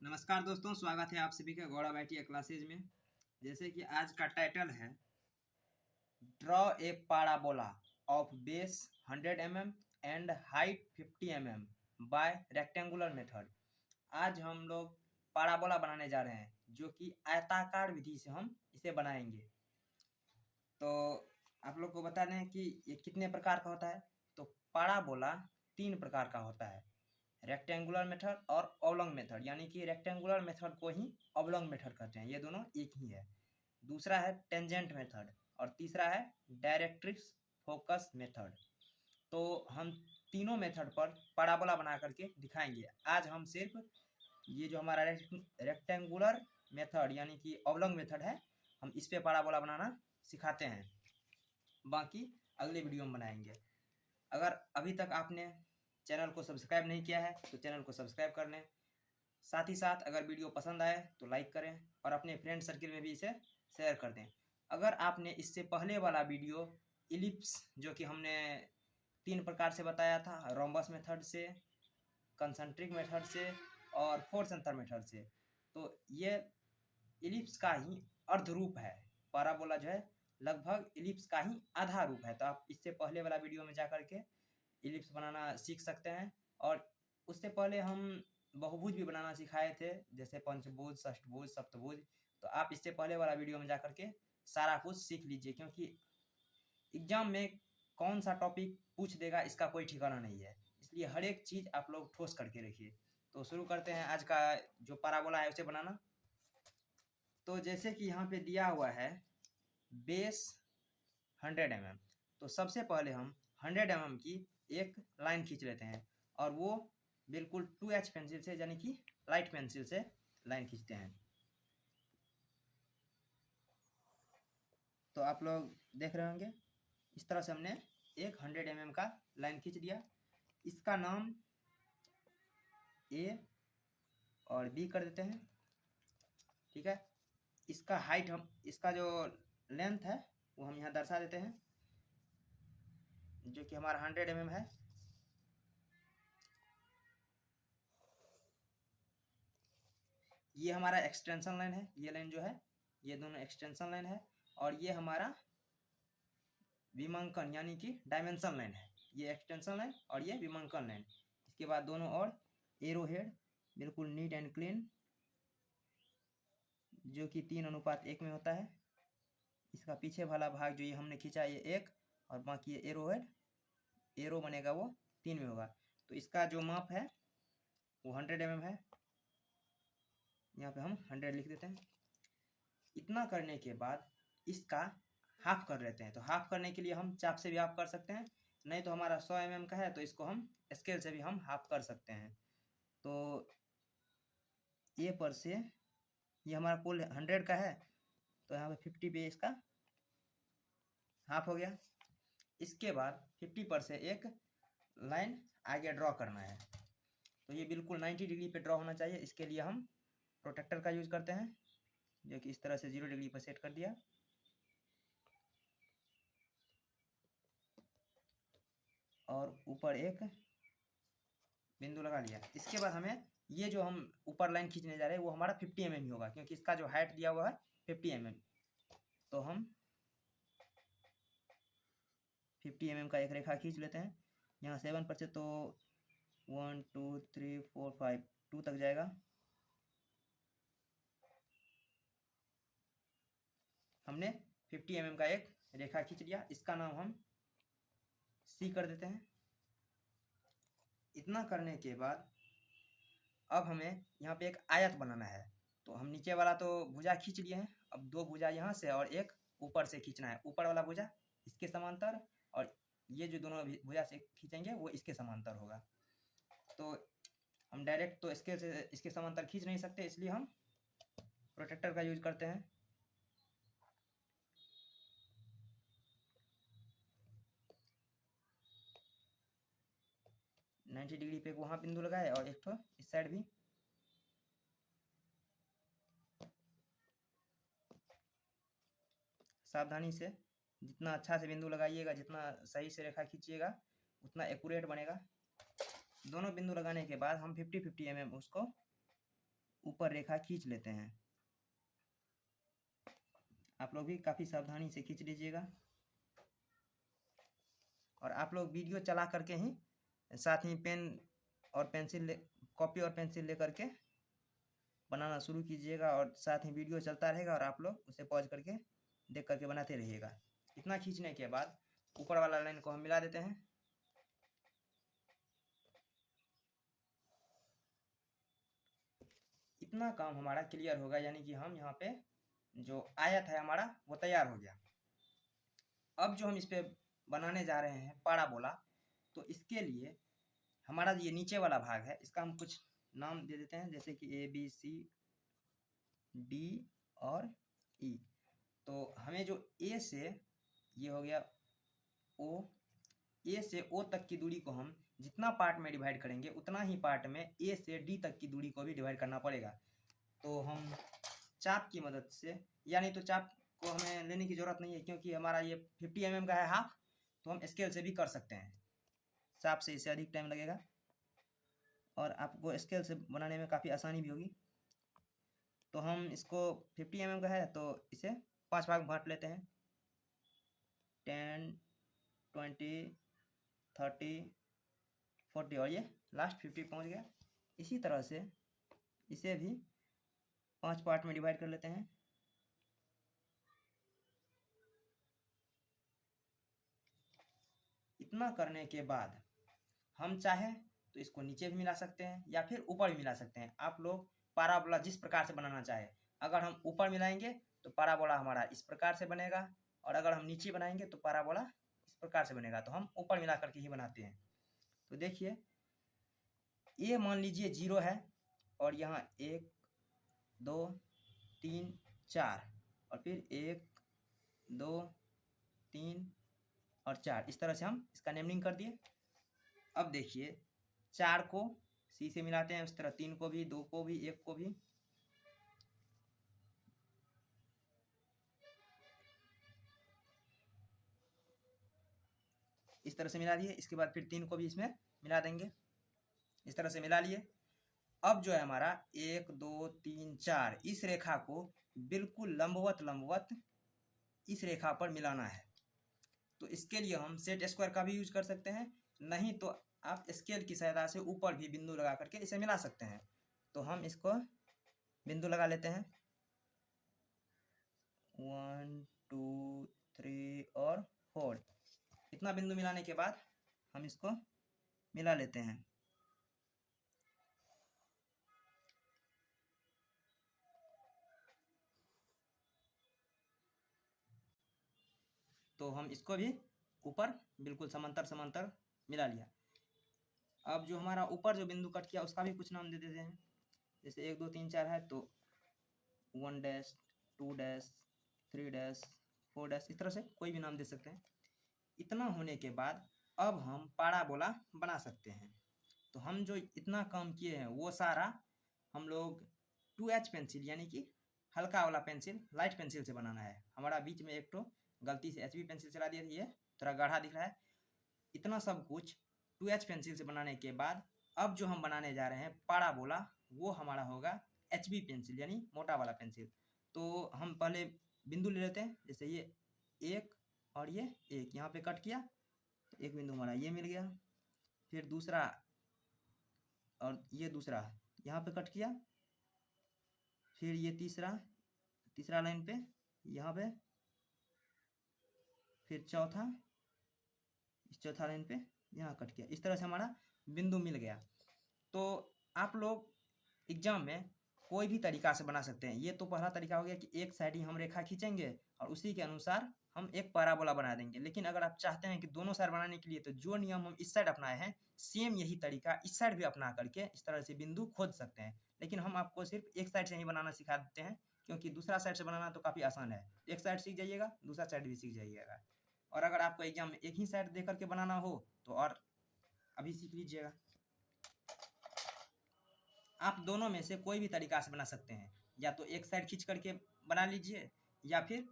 नमस्कार दोस्तों, स्वागत है आप सभी का गौरव आईटी क्लासेज में। जैसे कि आज का टाइटल है draw a parabola of base 100 mm and height 50 mm bye rectangular method. आज हम लोग पाराबोला बनाने जा रहे हैं, जो कि आयताकार विधि से हम इसे बनाएंगे। तो आप लोग को बता दें कि ये कितने प्रकार का होता है। तो पाराबोला 3 प्रकार का होता है, रेक्टेंगुलर मेथड और ऑब्लॉन्ग मेथड, यानी कि रेक्टेंगुलर मेथड को ही ऑब्लॉन्ग मेथड कहते हैं। ये दोनों एक ही है। दूसरा है टेंजेंट मेथड और तीसरा है डायरेक्ट्रिक्स फोकस मेथड। तो हम तीनों मेथड पर पैराबोला बना करके दिखाएंगे। आज हम सिर्फ ये जो हमारा रेक्टेंगुलर मेथड यानी कि ऑब्लॉन्ग मेथड है, हम इस पे पैराबोला बनाना सिखाते हैं। बाकी अगले वीडियो में बनाएंगे। अगर अभी तक आपने चैनल को सब्सक्राइब नहीं किया है तो चैनल को सब्सक्राइब कर लें। साथ ही साथ अगर वीडियो पसंद आए तो लाइक करें और अपने फ्रेंड सर्किल में भी इसे शेयर कर दें। अगर आपने इससे पहले वाला वीडियो इलिप्स, जो कि हमने 3 प्रकार से बताया था, रोम्बस मेथड से, कंसंट्रिक मेथड से और फोर्स एंथर मेथड से, तो ये इलिप्स का ही अर्ध रूप है। पैराबोला जो है लगभग इलिप्स का ही आधा रूप है। तो आप इससे पहले वाला वीडियो में जा करके इलिप्स बनाना सीख सकते हैं। और उससे पहले हम बहुभुज भी बनाना सिखाए थे, जैसे पंचभुज, षष्ठभुज, सप्तभुज। तो आप इससे पहले वाला वीडियो में जा करके सारा कुछ सीख लीजिए, क्योंकि एग्जाम में कौन सा टॉपिक पूछ देगा इसका कोई ठिकाना नहीं है। इसलिए हर एक चीज़ आप लोग ठोस करके रखिए। तो शुरू करते हैं आज का जो पैराबोला है उसे बनाना। तो जैसे कि यहाँ पे दिया हुआ है बेस 100 mm, तो सबसे पहले हम 100 mm की एक लाइन खींच लेते हैं और वो बिल्कुल 2H पेंसिल से, यानी कि लाइट पेंसिल से लाइन खींचते हैं। तो आप लोग देख रहे होंगे इस तरह से हमने एक 100 mm का लाइन खींच दिया। इसका नाम ए और बी कर देते हैं, ठीक है। इसका हाइट, हम इसका जो लेंथ है वो हम यहाँ दर्शा देते हैं, जो कि हमारा 100 mm है। ये हमारा एक्सटेंशन लाइन है, ये लाइन जो है ये दोनों एक्सटेंशन लाइन है। और ये हमारा विमांकन यानी कि डायमेंशन लाइन है। ये एक्सटेंशन लाइन और ये विमांकन लाइन। इसके बाद दोनों और एरो हेड बिल्कुल नीट एंड क्लीन, जो कि 3:1 में होता है। इसका पीछे वाला भाग जो ये हमने खींचा ये 1, और बाकी ये एरो हेड, एरो बनेगा वो 3 में होगा। तो इसका जो माप है वो 100 mm है। यहाँ पे हम 100 लिख देते हैं। इतना करने के बाद इसका हाफ कर लेते हैं। तो हाफ करने के लिए हम चाप से भी हाफ कर सकते हैं, नहीं तो हमारा 100 mm का है तो इसको हम स्केल से भी हम हाफ कर सकते हैं। तो ए पर से ये हमारा कुल 100 का है, तो यहाँ पे 50 पे इसका हाफ हो गया। इसके बाद 50 पर से एक लाइन आगे ड्रॉ करना है। तो ये बिल्कुल 90 डिग्री पे ड्रॉ होना चाहिए। इसके लिए हम प्रोटेक्टर का यूज़ करते हैं, जो कि इस तरह से 0 डिग्री पर सेट कर दिया। और ऊपर एक बिंदु लगा लिया। इसके बाद हमें ये जो हम ऊपर लाइन खींचने जा रहे हैं वो हमारा 50 mm ही होगा, क्योंकि इसका जो हाइट दिया हुआ है 50 mm। तो हम 50 mm का एक रेखा खींच लेते हैं। यहाँ 7 पर से तो 1 2 3 4 5 2 तक जाएगा। हमने 50 mm का एक रेखा खींच लिया। इसका नाम हम सी कर देते हैं। इतना करने के बाद अब हमें यहाँ पे एक आयत बनाना है। तो हम नीचे वाला तो भुजा खींच लिए हैं, अब 2 भुजा यहाँ से और एक ऊपर से खींचना है। ऊपर वाला भुजा इसके समांतर, और ये जो दोनों भुजा से खींचेंगे वो इसके समांतर होगा। तो हम डायरेक्ट तो इसके समांतर खींच नहीं सकते, इसलिए हम प्रोटेक्टर का यूज करते हैं। नाइन्टी डिग्री पे वहाँ बिंदु लगाए और एक तो इस साइड भी। सावधानी से, जितना अच्छा से बिंदु लगाइएगा, जितना सही से रेखा खींचिएगा, उतना एक्यूरेट बनेगा। दोनों बिंदु लगाने के बाद हम 50-50 mm उसको ऊपर रेखा खींच लेते हैं। आप लोग भी काफ़ी सावधानी से खींच लीजिएगा, और आप लोग वीडियो चला करके ही साथ ही पेन और पेंसिल कॉपी और पेंसिल लेकर के बनाना शुरू कीजिएगा, और साथ ही वीडियो चलता रहेगा और आप लोग उसे पॉज करके देख करके बनाते रहिएगा। इतना खींचने के बाद ऊपर वाला लाइन को हम मिला देते हैं। इतना काम हमारा क्लियर होगा, यानी कि हम यहाँ पे जो आयत है हमारा वो तैयार हो गया। अब जो हम इस पे बनाने जा रहे हैं पाराबोला, तो इसके लिए हमारा ये नीचे वाला भाग है, इसका हम कुछ नाम दे देते हैं, जैसे कि A B C D और E। तो हमें जो A से ये हो गया O, A से O तक की दूरी को हम जितना पार्ट में डिवाइड करेंगे उतना ही पार्ट में A से D तक की दूरी को भी डिवाइड करना पड़ेगा। तो हम चाप की मदद से, यानी तो चाप को हमें लेने की ज़रूरत नहीं है क्योंकि हमारा ये 50 mm का है हाफ, तो हम स्केल से भी कर सकते हैं। चाप से इससे अधिक टाइम लगेगा और आपको स्केल से बनाने में काफ़ी आसानी भी होगी। तो हम इसको 50 mm का है तो इसे 5 भाग बांट लेते हैं, 10, 20, 30, 40 और ये लास्ट 50 पहुंच गया। इसी तरह से इसे भी 5 पार्ट में डिवाइड कर लेते हैं। इतना करने के बाद हम चाहे तो इसको नीचे भी मिला सकते हैं या फिर ऊपर भी मिला सकते हैं। आप लोग पाराबोला जिस प्रकार से बनाना चाहे, अगर हम ऊपर मिलाएंगे तो पाराबोला हमारा इस प्रकार से बनेगा, और अगर हम नीचे बनाएंगे तो पाराबोला इस प्रकार से बनेगा। तो हम ऊपर मिला करके ही बनाते हैं। तो देखिए, ये मान लीजिए 0 है और यहाँ 1 2 3 4 और फिर 1 2 3 और 4, इस तरह से हम इसका नेमलिंग कर दिए। अब देखिए, 4 को C से मिलाते हैं, उस तरह 3 को भी, 2 को भी, 1 को भी। इस तरह से मिला दिए। इसके बाद फिर 3 को भी इसमें मिला देंगे, इस तरह से मिला लिए। अब जो है हमारा 1 2 3 4, इस रेखा को बिल्कुल लंबवत लंबवत इस रेखा पर मिलाना है। तो इसके लिए हम सेट स्क्वायर का भी यूज कर सकते हैं, नहीं तो आप स्केल की सहायता से ऊपर भी बिंदु लगा करके इसे मिला सकते हैं। तो हम इसको बिंदु लगा लेते हैं, 1 2 3 और 4। इतना बिंदु मिलाने के बाद हम इसको मिला लेते हैं। तो हम इसको भी ऊपर बिल्कुल समांतर समांतर मिला लिया। अब जो हमारा ऊपर जो बिंदु कट किया उसका भी कुछ नाम दे देते हैं, जैसे 1 2 3 4 है तो 1 डैश 2 डैश 3 डैश 4 डैश, इस तरह से कोई भी नाम दे सकते हैं। इतना होने के बाद अब हम पाराबोला बना सकते हैं। तो हम जो इतना काम किए हैं वो सारा हम लोग 2H पेंसिल, यानी कि हल्का वाला पेंसिल, लाइट पेंसिल से बनाना है। हमारा बीच में एक तो गलती से HB पेंसिल चला दिया, ये थोड़ा गाढ़ा दिख रहा है। इतना सब कुछ 2H पेंसिल से बनाने के बाद अब जो हम बनाने जा रहे हैं पाराबोला, वो हमारा होगा HB पेंसिल, यानी मोटा वाला पेंसिल। तो हम पहले बिंदु ले लेते हैं, जैसे ये 1 और ये 1, यहाँ पे कट किया तो एक बिंदु हमारा ये मिल गया। फिर दूसरा और ये दूसरा यहाँ पे कट किया, फिर ये तीसरा लाइन पे यहाँ पे, फिर चौथा इस चौथा लाइन पे यहाँ कट किया। इस तरह से हमारा बिंदु मिल गया। तो आप लोग एग्जाम में कोई भी तरीका से बना सकते हैं। ये तो पहला तरीका हो गया कि एक साइड ही हम रेखा खींचेंगे और उसी के अनुसार हम एक पैराबोला बना देंगे। लेकिन अगर आप चाहते हैं कि दोनों साइड बनाने के लिए, तो जो नियम हम इस साइड अपनाए हैं सेम यही तरीका इस साइड भी अपना करके इस तरह से बिंदु खोज सकते हैं। लेकिन हम आपको सिर्फ एक साइड से ही बनाना सिखा देते हैं, क्योंकि दूसरा साइड से बनाना तो काफ़ी आसान है। एक साइड सीख जाइएगा, दूसरा साइड भी सीख जाइएगा। और अगर आपको एग्जाम में एक ही साइड दे करके बनाना हो तो और अभी सीख लीजिएगा। आप दोनों में से कोई भी तरीका से बना सकते हैं, या तो एक साइड खींच करके बना लीजिए, या फिर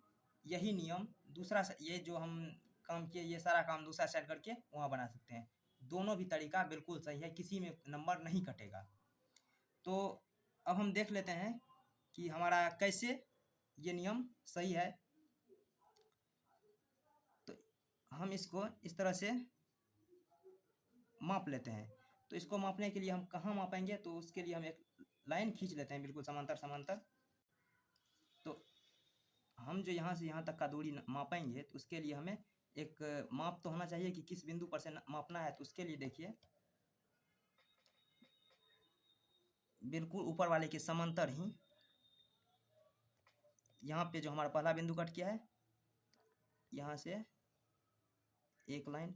यही नियम दूसरा ये जो हम काम किए ये सारा काम दूसरा साइड करके वहाँ बना सकते हैं। दोनों भी तरीका बिल्कुल सही है, किसी में नंबर नहीं कटेगा। तो अब हम देख लेते हैं कि हमारा कैसे ये नियम सही है। तो हम इसको इस तरह से माप लेते हैं। तो इसको मापने के लिए हम कहाँ मापेंगे, तो उसके लिए हम एक लाइन खींच लेते हैं बिल्कुल समांतर समांतर। तो हम जो यहाँ से यहाँ तक का दूरी मापेंगे, तो उसके लिए हमें एक माप तो होना चाहिए कि किस बिंदु पर से मापना है। तो उसके लिए देखिए, बिल्कुल ऊपर वाले के समांतर ही यहाँ पे जो हमारा पहला बिंदु कट किया है, यहाँ से एक लाइन,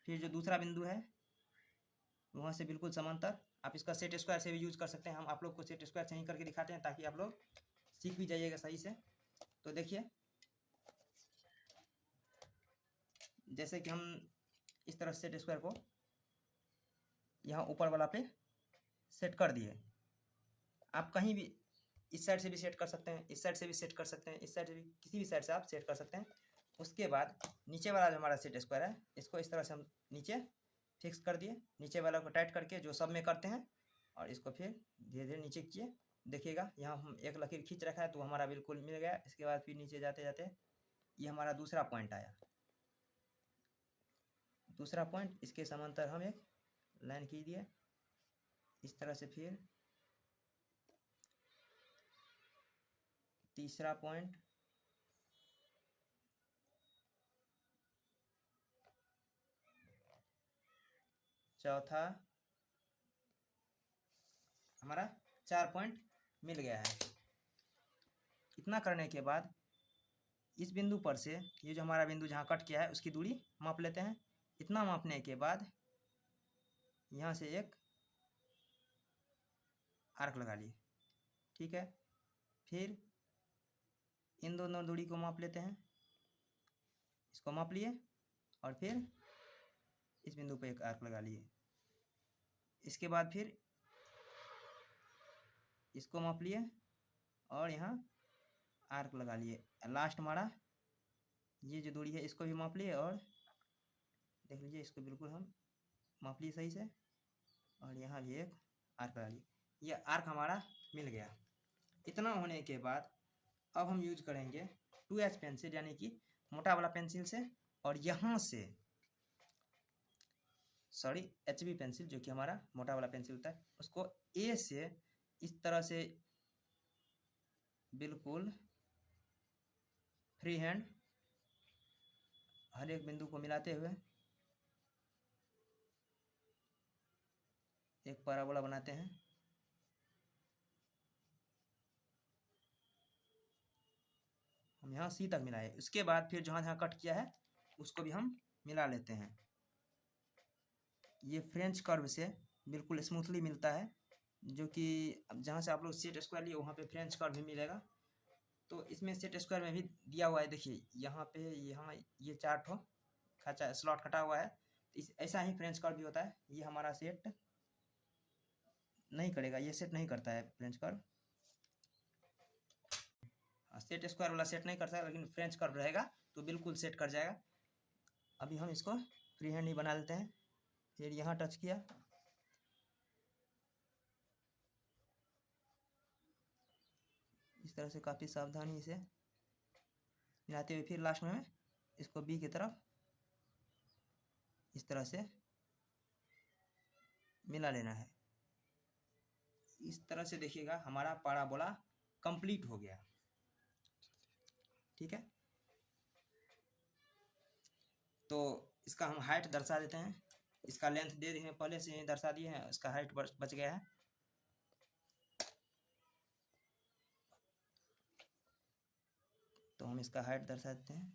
फिर जो दूसरा बिंदु है वहाँ से बिल्कुल समांतर। आप इसका सेट स्क्वायर से भी यूज कर सकते हैं। हम आप लोग को सेट स्क्वायर से ही करके दिखाते हैं ताकि आप लोग सीख भी जाइएगा सही से। तो देखिए, जैसे कि हम इस तरह सेट स्क्वायर को यहाँ ऊपर वाला पे सेट कर दिए। आप कहीं भी इस साइड से भी सेट कर सकते हैं, इस साइड से भी सेट कर सकते हैं, इस साइड से भी, किसी भी साइड से आप सेट कर सकते हैं। उसके बाद नीचे वाला जो हमारा सेट स्क्वायर है, इसको इस तरह से हम नीचे फिक्स कर दिए। नीचे वाला को टाइट करके जो सब में करते हैं, और इसको फिर धीरे धीरे नीचे किए। देखिएगा, यहाँ हम एक लकीर खींच रखा है तो हमारा बिल्कुल मिल गया। इसके बाद फिर नीचे जाते जाते ये हमारा दूसरा पॉइंट आया। दूसरा पॉइंट, इसके समांतर हम एक लाइन खींच दिए इस तरह से। फिर तीसरा पॉइंट, चौथा, हमारा 4 पॉइंट मिल गया है। इतना करने के बाद इस बिंदु पर से ये जो हमारा बिंदु जहाँ कट किया है उसकी दूरी माप लेते हैं। इतना मापने के बाद यहाँ से एक आर्क लगा लिए, ठीक है। फिर इन दोनों दूरी को माप लेते हैं, इसको माप लिए और फिर इस बिंदु पर एक आर्क लगा लिए। इसके बाद फिर इसको माप लिए और यहाँ आर्क लगा लिए। लास्ट हमारा ये जो दूरी है इसको भी माप लिए और देख लीजिए, इसको बिल्कुल हम माप लिए सही से, और यहाँ भी एक आर्क लगा लिए। ये आर्क हमारा मिल गया। इतना होने के बाद अब हम यूज करेंगे 2H पेंसिल, यानी कि मोटा वाला पेंसिल से, और यहाँ से HB पेंसिल जो कि हमारा मोटा वाला पेंसिल होता है, उसको A से इस तरह से बिल्कुल फ्री हैंड हर एक बिंदु को मिलाते हुए एक पैराबोला बनाते हैं। हम यहाँ C तक मिलाए। उसके बाद फिर जहाँ जहाँ कट किया है उसको भी हम मिला लेते हैं। ये फ्रेंच कर्व से बिल्कुल स्मूथली मिलता है, जो कि अब जहाँ से आप लोग सेट स्क्वायर लिए वहाँ पे फ्रेंच कर्व भी मिलेगा। तो इसमें सेट स्क्वायर में भी दिया हुआ है, देखिए यहाँ पे, यहाँ ये 4 ठो खाचा स्लॉट कटा हुआ है। ऐसा ही फ्रेंच कर्व भी होता है। ये हमारा सेट नहीं करेगा, ये सेट नहीं करता है फ्रेंच कर्व। सेट स्क्वायर वाला सेट नहीं करता है, लेकिन फ्रेंच कर्व रहेगा तो बिल्कुल सेट कर जाएगा। अभी हम इसको फ्री हैंड ही बना लेते हैं। फिर यहाँ टच किया, इस तरह से काफ़ी सावधानी से मिलाते हुए फिर लास्ट में इसको B की तरफ इस तरह से मिला लेना है। इस तरह से देखिएगा, हमारा पैराबोला कंप्लीट हो गया, ठीक है। तो इसका हम हाइट दर्शा देते हैं। इसका लेंथ दे दिए हैं, पहले से ही दर्शा दिए हैं। इसका हाइट बच गया है। तो हम इसका हाइट दर्शा देते हैं।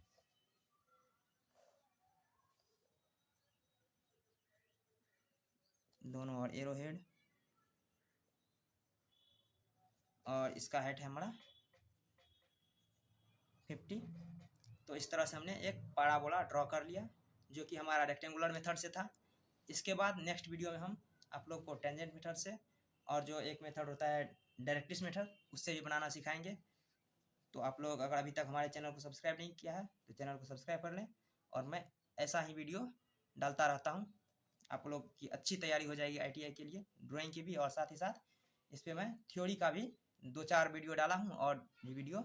दोनों और एरो हेड, और इसका हाइट है हमारा 50। तो इस तरह से हमने एक पैराबोला ड्रॉ कर लिया, जो कि हमारा रेक्टेंगुलर मेथड से था। इसके बाद नेक्स्ट वीडियो में हम आप लोग को टेंजेंट मेथड से, और जो एक मेथड होता है डायरेक्ट्रिक्स मेथड, उससे भी बनाना सिखाएंगे। तो आप लोग अगर अभी तक हमारे चैनल को सब्सक्राइब नहीं किया है तो चैनल को सब्सक्राइब कर लें, और मैं ऐसा ही वीडियो डालता रहता हूँ। आप लोग की अच्छी तैयारी हो जाएगी ITI के लिए, ड्राइंग की भी, और साथ ही साथ इस पे मैं थ्योरी का भी 2-4 वीडियो डाला हूँ और ये वीडियो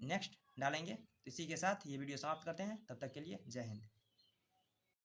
नेक्स्ट डालेंगे। तो इसी के साथ ये वीडियो समाप्त करते हैं, तब तक के लिए जय हिंद।